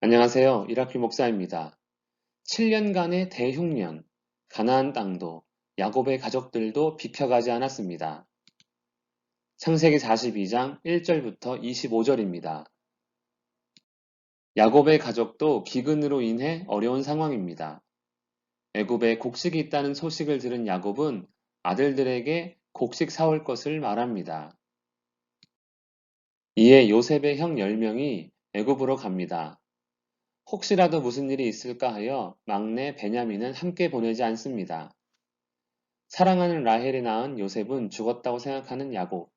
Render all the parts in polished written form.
안녕하세요. 이라클 목사입니다. 7년간의 대흉년, 가나안 땅도 야곱의 가족들도 비켜가지 않았습니다. 창세기 42장 1절부터 25절입니다. 야곱의 가족도 기근으로 인해 어려운 상황입니다. 애굽에 곡식이 있다는 소식을 들은 야곱은 아들들에게 곡식 사올 것을 말합니다. 이에 요셉의 형 10명이 애굽으로 갑니다. 혹시라도 무슨 일이 있을까 하여 막내 베냐민은 함께 보내지 않습니다. 사랑하는 라헬이 낳은 요셉은 죽었다고 생각하는 야곱.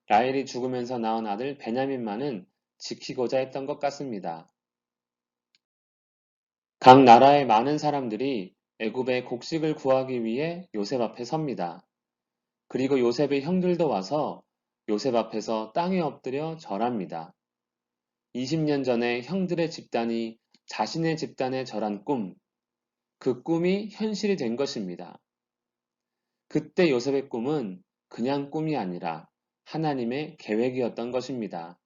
라헬이 죽으면서 낳은 아들 베냐민만은 지키고자 했던 것 같습니다. 각 나라의 많은 사람들이 애굽의 곡식을 구하기 위해 요셉 앞에 섭니다. 그리고 요셉의 형들도 와서 요셉 앞에서 땅에 엎드려 절합니다. 20년 전에 형들의 집단이 자신의 집단에 절한 꿈, 그 꿈이 현실이 된 것입니다. 그때 요셉의 꿈은 그냥 꿈이 아니라 하나님의 계획이었던 것입니다.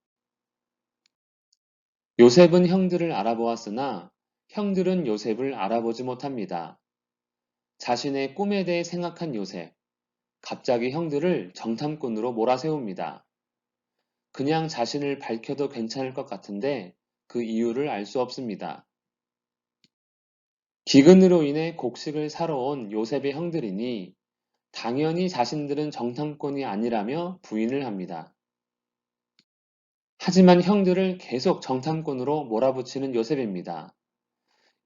요셉은 형들을 알아보았으나 형들은 요셉을 알아보지 못합니다. 자신의 꿈에 대해 생각한 요셉, 갑자기 형들을 정탐꾼으로 몰아세웁니다. 그냥 자신을 밝혀도 괜찮을 것 같은데 그 이유를 알 수 없습니다. 기근으로 인해 곡식을 사러 온 요셉의 형들이니 당연히 자신들은 정탐꾼이 아니라며 부인을 합니다. 하지만 형들을 계속 정탐꾼으로 몰아붙이는 요셉입니다.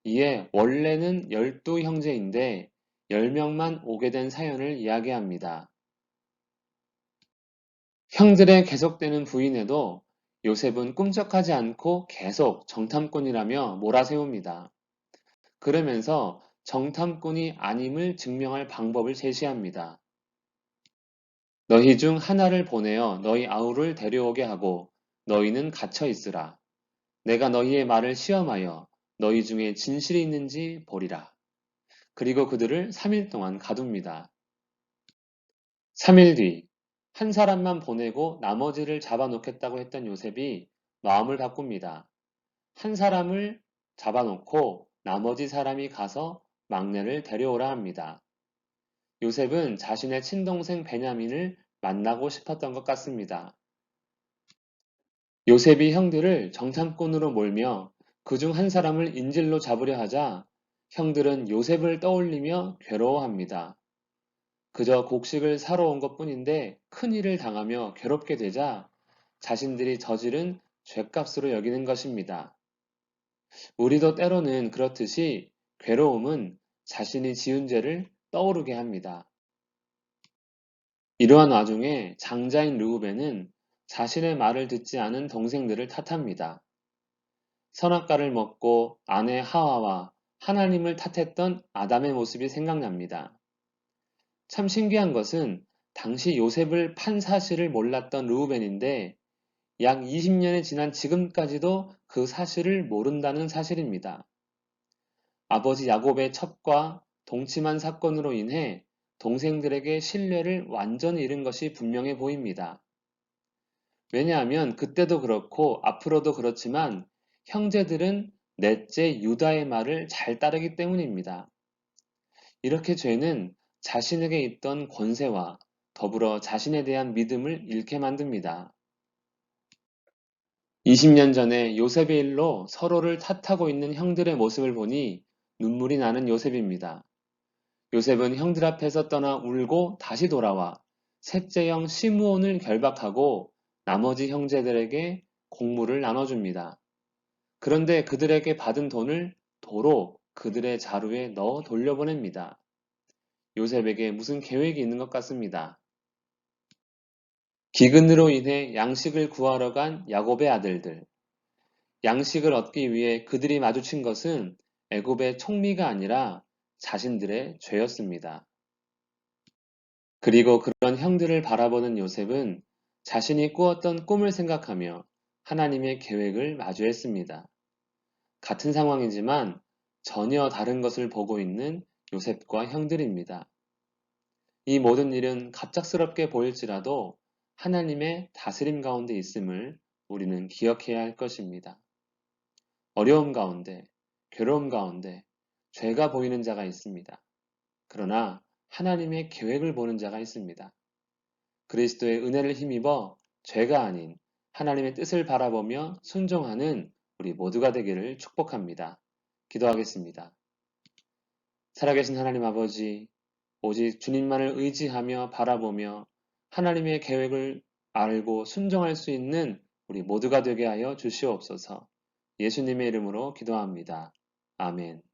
이에 원래는 12형제인데 10명만 오게 된 사연을 이야기합니다. 형들의 계속되는 부인에도 요셉은 꿈쩍하지 않고 계속 정탐꾼이라며 몰아세웁니다. 그러면서 정탐꾼이 아님을 증명할 방법을 제시합니다. 너희 중 하나를 보내어 너희 아우를 데려오게 하고 너희는 갇혀 있으라. 내가 너희의 말을 시험하여 너희 중에 진실이 있는지 보리라. 그리고 그들을 3일 동안 가둡니다. 3일 뒤, 한 사람만 보내고 나머지를 잡아놓겠다고 했던 요셉이 마음을 바꿉니다. 한 사람을 잡아놓고 나머지 사람이 가서 막내를 데려오라 합니다. 요셉은 자신의 친동생 베냐민을 만나고 싶었던 것 같습니다. 요셉이 형들을 정탐꾼으로 몰며 그중 한 사람을 인질로 잡으려 하자 형들은 요셉을 떠올리며 괴로워합니다. 그저 곡식을 사러 온 것뿐인데 큰일을 당하며 괴롭게 되자 자신들이 저지른 죗값으로 여기는 것입니다. 우리도 때로는 그렇듯이 괴로움은 자신이 지은 죄를 떠오르게 합니다. 이러한 와중에 장자인 르우벤은 자신의 말을 듣지 않은 동생들을 탓합니다. 선악과를 먹고 아내 하와와 하나님을 탓했던 아담의 모습이 생각납니다. 참 신기한 것은 당시 요셉을 판 사실을 몰랐던 르우벤인데 약 20년이 지난 지금까지도 그 사실을 모른다는 사실입니다. 아버지 야곱의 첩과 동침한 사건으로 인해 동생들에게 신뢰를 완전히 잃은 것이 분명해 보입니다. 왜냐하면 그때도 그렇고 앞으로도 그렇지만 형제들은 넷째 유다의 말을 잘 따르기 때문입니다. 이렇게 죄는 자신에게 있던 권세와 더불어 자신에 대한 믿음을 잃게 만듭니다. 20년 전에 요셉의 일로 서로를 탓하고 있는 형들의 모습을 보니 눈물이 나는 요셉입니다. 요셉은 형들 앞에서 떠나 울고 다시 돌아와 셋째 형 시므온을 결박하고 나머지 형제들에게 곡물을 나눠줍니다. 그런데 그들에게 받은 돈을 도로 그들의 자루에 넣어 돌려보냅니다. 요셉에게 무슨 계획이 있는 것 같습니다. 기근으로 인해 양식을 구하러 간 야곱의 아들들. 양식을 얻기 위해 그들이 마주친 것은 애굽의 총리가 아니라 자신들의 죄였습니다. 그리고 그런 형들을 바라보는 요셉은 자신이 꾸었던 꿈을 생각하며 하나님의 계획을 마주했습니다. 같은 상황이지만 전혀 다른 것을 보고 있는 요셉과 형들입니다. 이 모든 일은 갑작스럽게 보일지라도 하나님의 다스림 가운데 있음을 우리는 기억해야 할 것입니다. 어려움 가운데, 괴로움 가운데 죄가 보이는 자가 있습니다. 그러나 하나님의 계획을 보는 자가 있습니다. 그리스도의 은혜를 힘입어 죄가 아닌 하나님의 뜻을 바라보며 순종하는 우리 모두가 되기를 축복합니다. 기도하겠습니다. 살아계신 하나님 아버지, 오직 주님만을 의지하며 바라보며 하나님의 계획을 알고 순종할 수 있는 우리 모두가 되게 하여 주시옵소서. 예수님의 이름으로 기도합니다. 아멘.